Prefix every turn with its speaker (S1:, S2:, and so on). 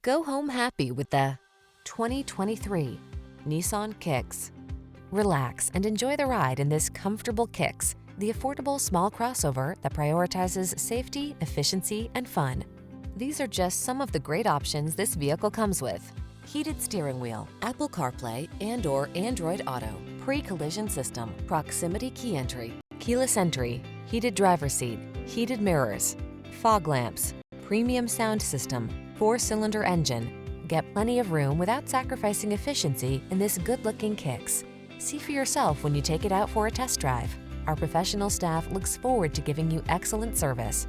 S1: Go home happy with the 2023 Nissan Kicks. Relax and enjoy the ride in this comfortable Kicks, the affordable small crossover that prioritizes safety, efficiency, and fun. These are just some of the great options this vehicle comes with: heated steering wheel, Apple CarPlay and/or Android Auto, pre-collision system, proximity key entry, keyless entry, heated driver's seat, heated mirrors, fog lamps, premium sound system, 4-cylinder engine. Get plenty of room without sacrificing efficiency in this good-looking Kicks. See for yourself when you take it out for a test drive. Our professional staff looks forward to giving you excellent service.